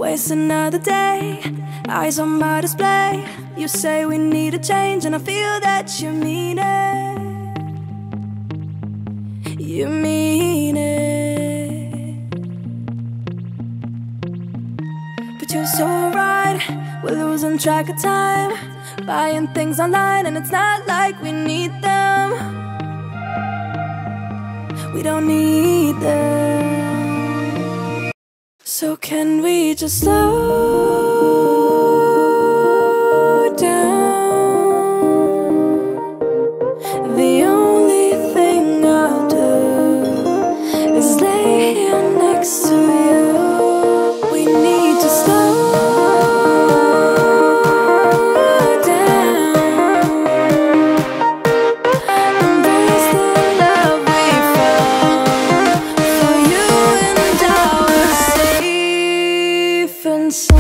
waste another day, eyes on my display. You say we need a change, and I feel that you mean it. You mean it. But you're so right, we're losing track of time, buying things online, and it's not like we need them. We don't need them. So can we just slow down? The only thing I'll do is lay here next to you. We need to slow down. Embrace the love we found. For you and I were safe and sound.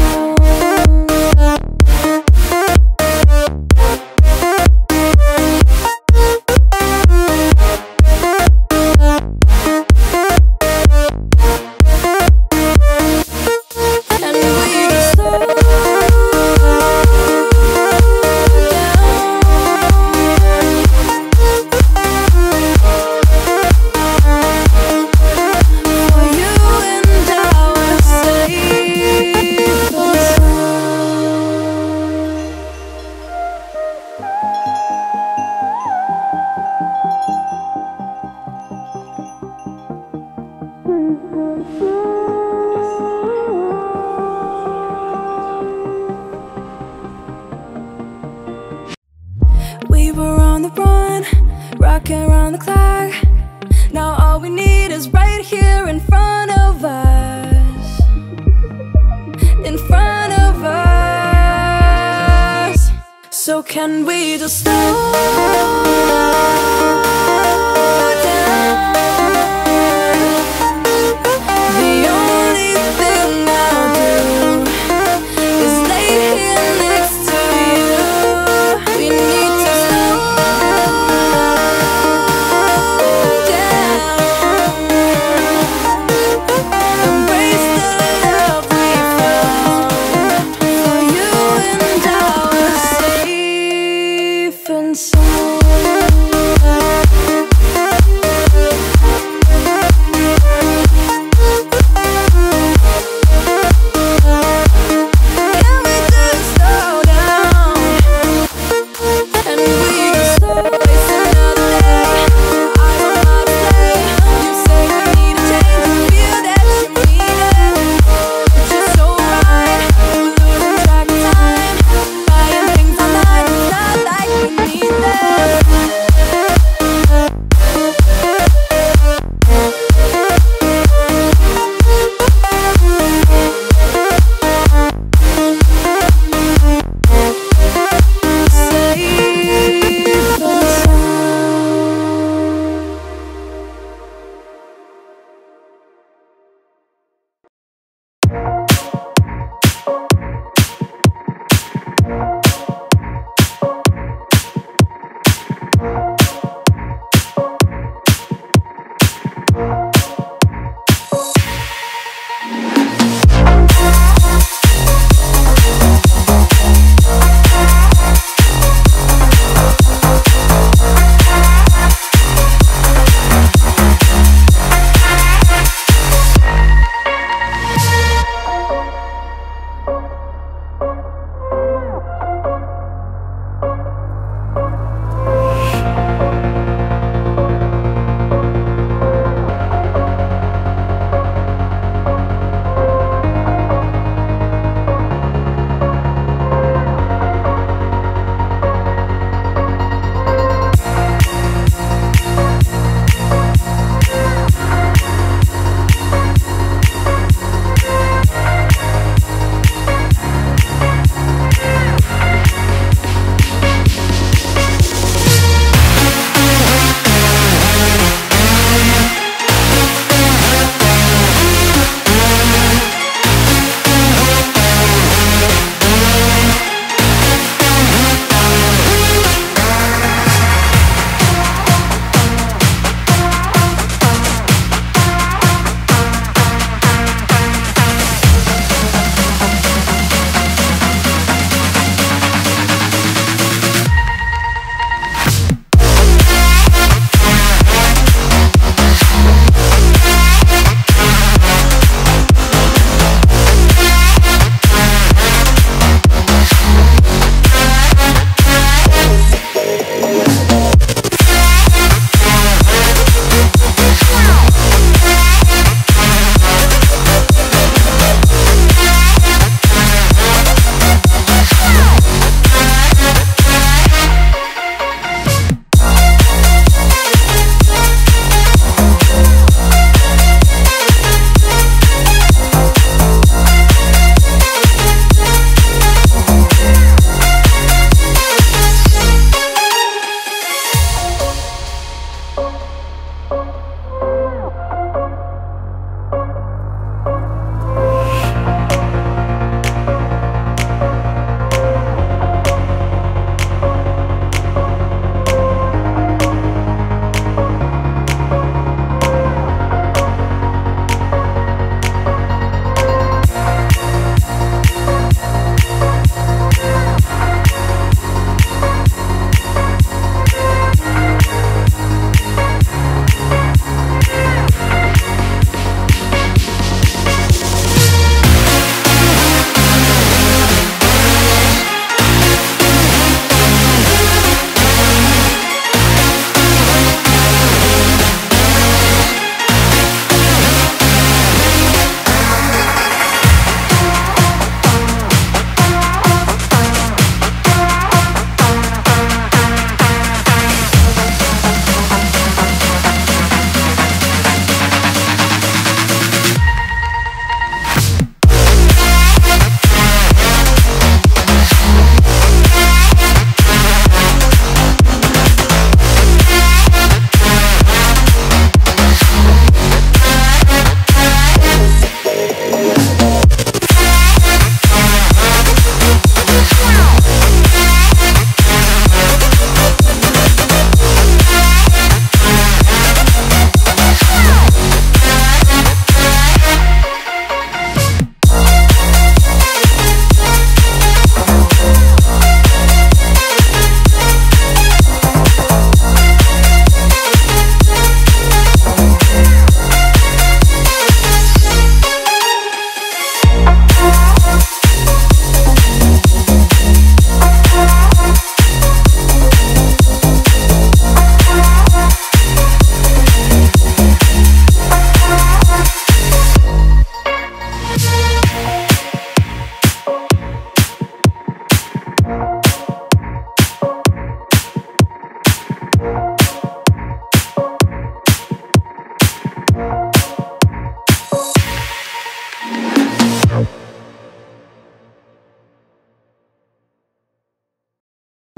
We were on the run, rocking around the clock. Now all we need is right here in front of us. In front of us. So can we just slow down? The only thing I'll do is lay here next to you. We need to slow down. Embrace the love we found. For you and I were safe and sound. Can we just slow down? And we just waste another day, eyes on my display. You say we need a change, and feel that you mean it. But you're so right, we're losing track of time, buying things online, it's not like we need them.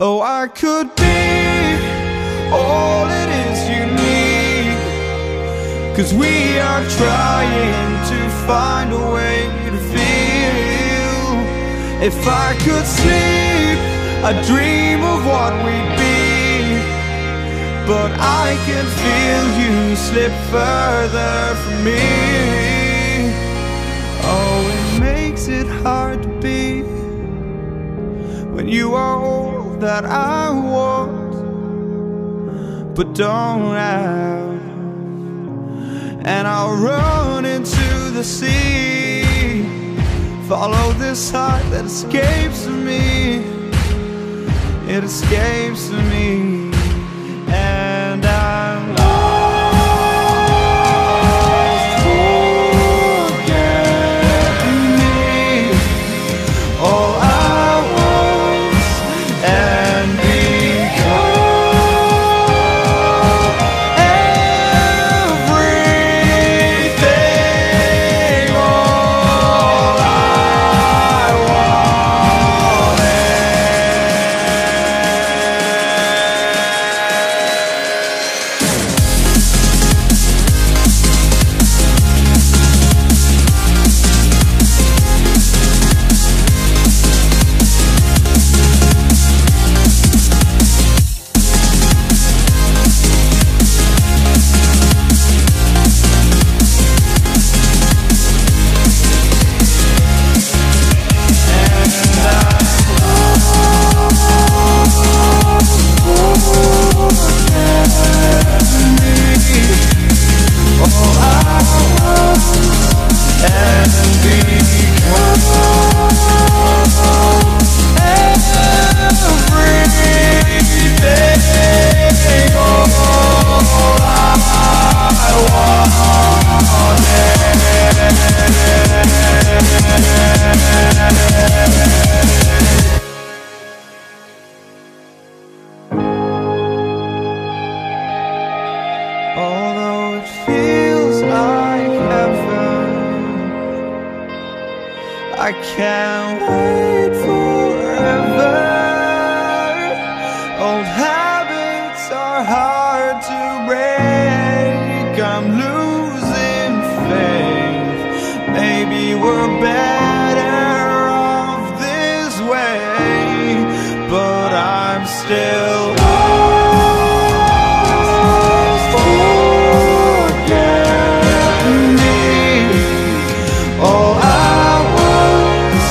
Oh, I could be all it is you need, 'cause we are trying to find a way to feel. If I could sleep, I'd dream of what we'd be, but I can feel you slip further from me. Oh, it makes it hard to be when you are all that I want but don't have. And I'll run into the sea, follow this heart that escapes me. It escapes me, and I'm lost. Forget me, all I was and become everything. All I wanted. Although it feels like heaven, I can't wait forever. Old habits are hard to break. I'm losing faith. Maybe we're better off this way, but I'm still all I was.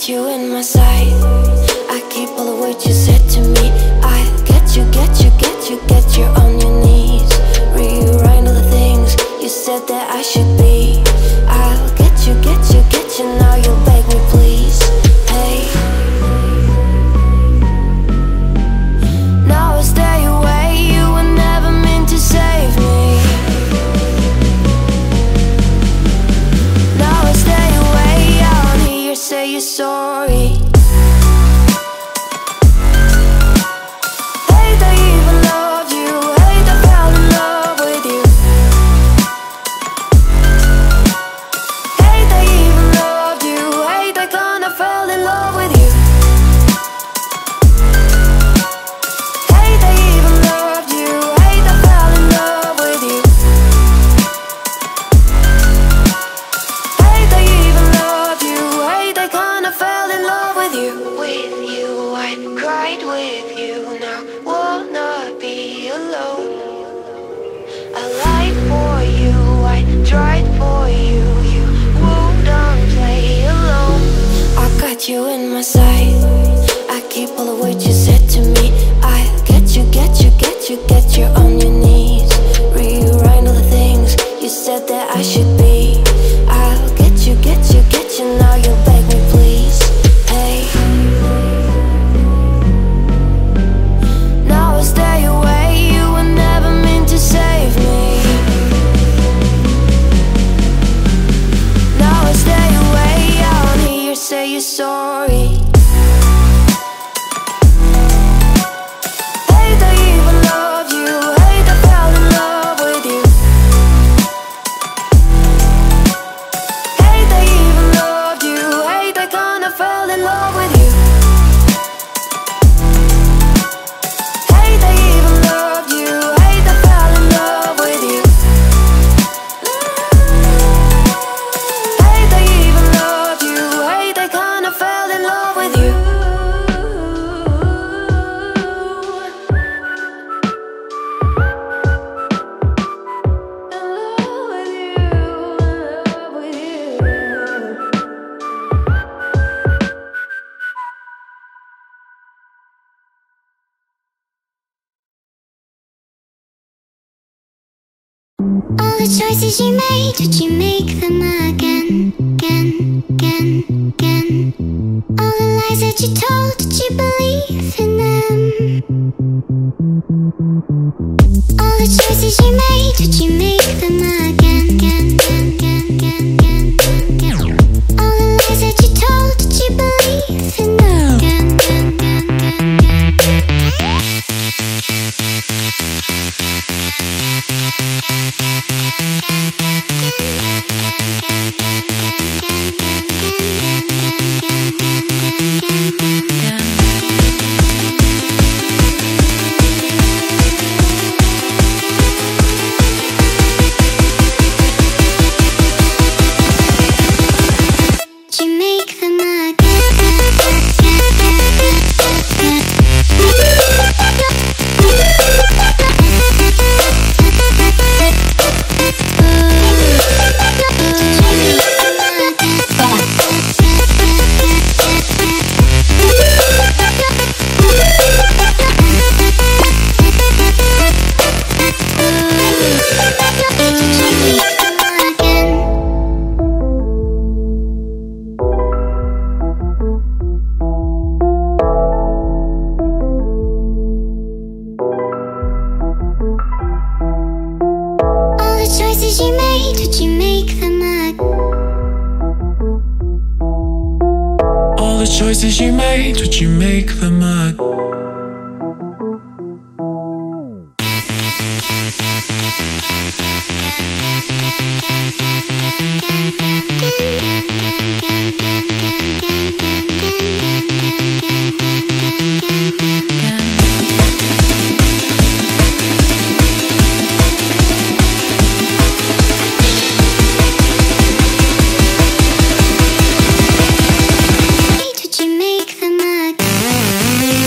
got you in my sight. I keep all the words you said to me. I'll get you, get you, get you, get you on your knees. Rewrite all the things you said that I should be. I'll get you, get you, get you, now you'll beg me please. Hey, now I stay away, you were never meant to save me. Now I stay away, I don't hear you say you're sorry. Hate I even loved you, hate I fell in love with you. Hate I even loved you, hate I kinda fell in love with you. Hate I even loved you, hate I fell in love with you. Hate I even loved you, hate I kinda fell in love with you. With you, I cried with you, now wanna be alone. I lied for you, I tried for you, you wouldn't play alone. I got you in my sight, I keep all the words you said to me. I'll get you, get you, get you, get you on your knees. Rewrite all the things you said that I should be. I'll get you, get you, get you, now you'll beg me please. Hey, now I stay away, you were never meant to save me. Now I stay away, I don't hear you say you're sorry. Hate I even loved you, hate I fell in love with you. Hate I even loved you, hate I kinda fell in love with you. Hate I even loved you, hate I fell in love with you. Hate I even loved you, hate I kinda fell in love with you. All the choices you made, did you make them again, again, again, again? All the lies that you told, did you believe in them? All the choices you made, did you make them again, again, again, again, again, again? All the lies that you told, did you believe in them? Again, again, again, again, again. Choices you made, did you make them again? Did you make them again?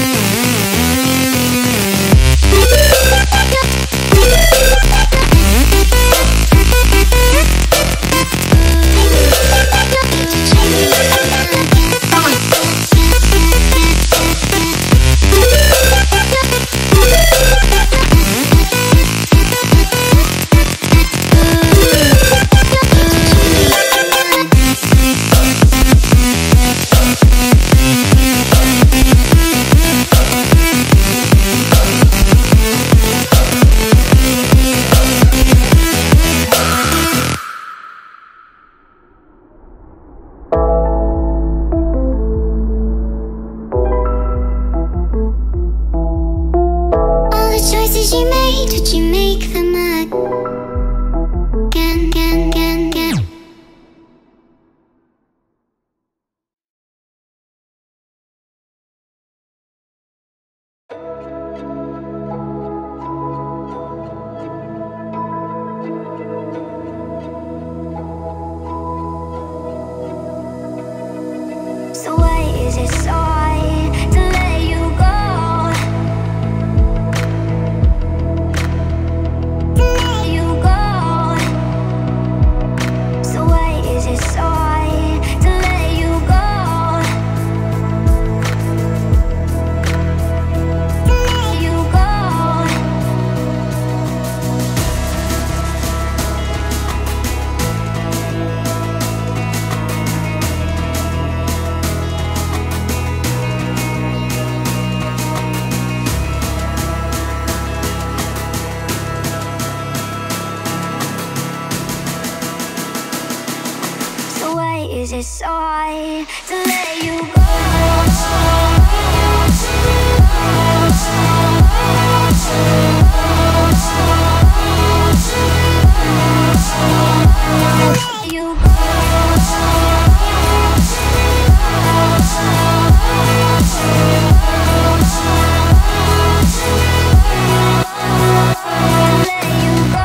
choices you made, would you make them again, again, again, again? So why is it so hard to let you go? To let you go. So why is it so hard to let you go? To let you go. So why is it so hard to let you go? Let you go. Let you go.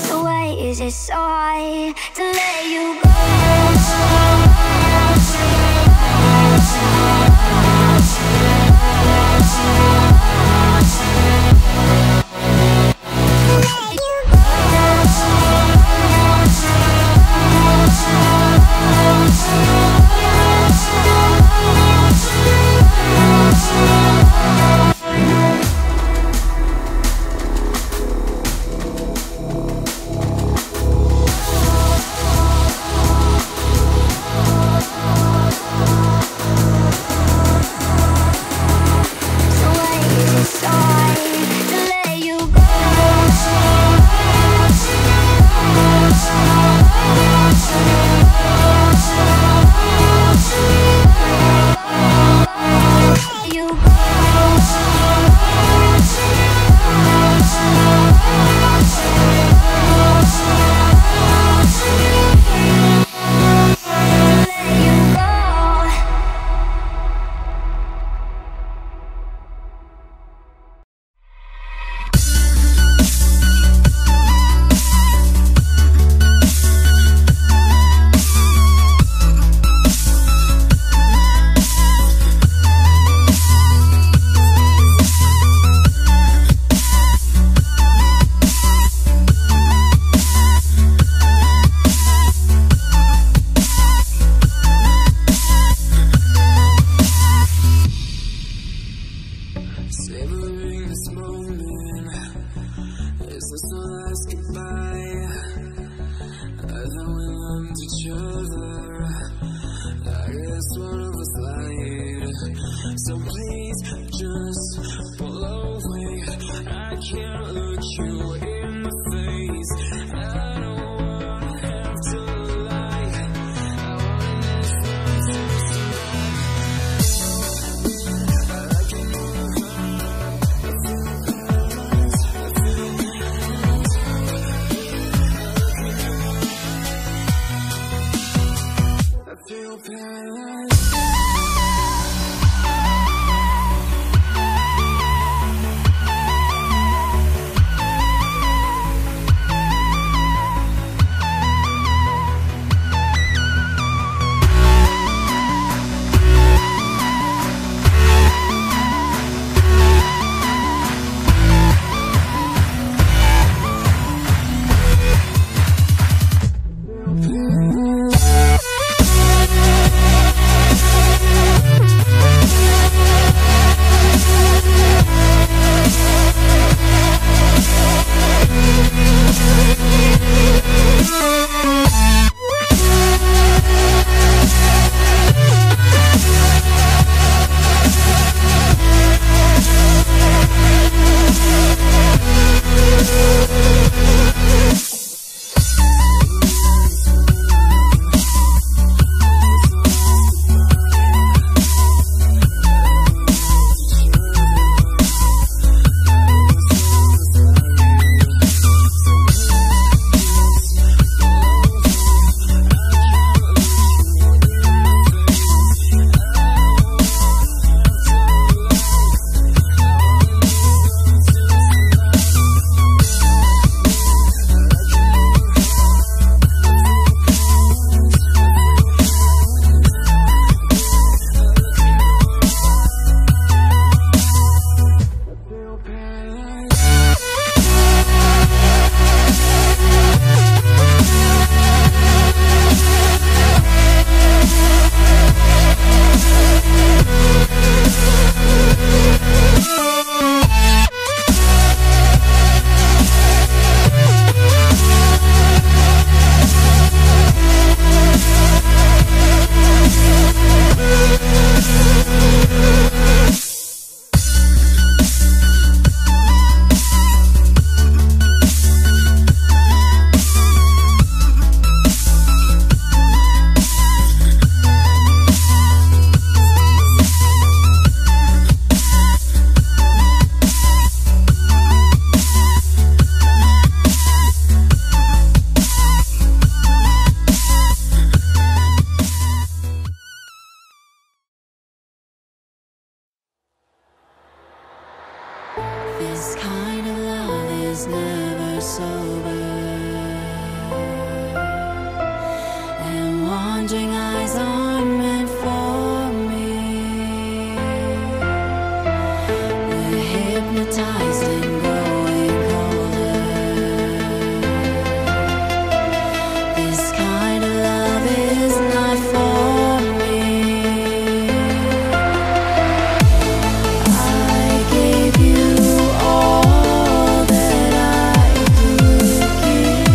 So why is it so hard to let you go? Let you So why is it so hard to let you go? Let you Savoring this moment is this our last goodbye? I thought we loved each other. I guess one of us lied. So please just pull away. I can't look you in the face. I don't wanna have to lie. I wanna miss them to survive. I can move on. I feel paralyzed. I feel paralyzed. This kind of love is never sober, and wandering eyes aren't meant for me. We're hypnotized and growing colder. This kind of love is not for me. I gave you all that I could give.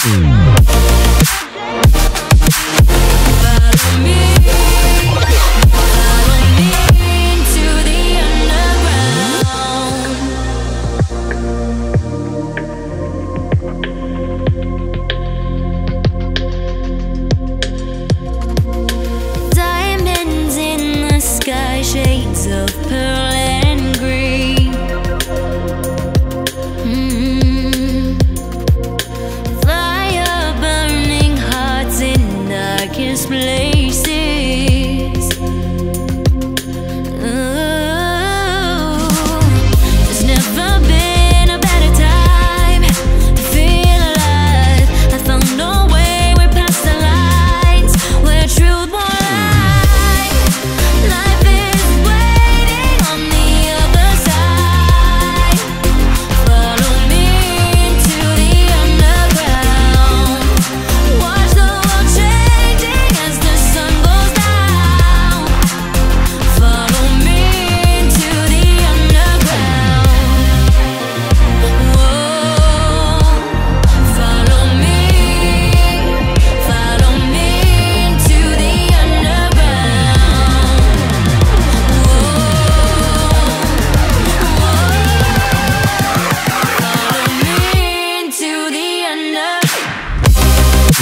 Mm.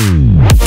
Bye.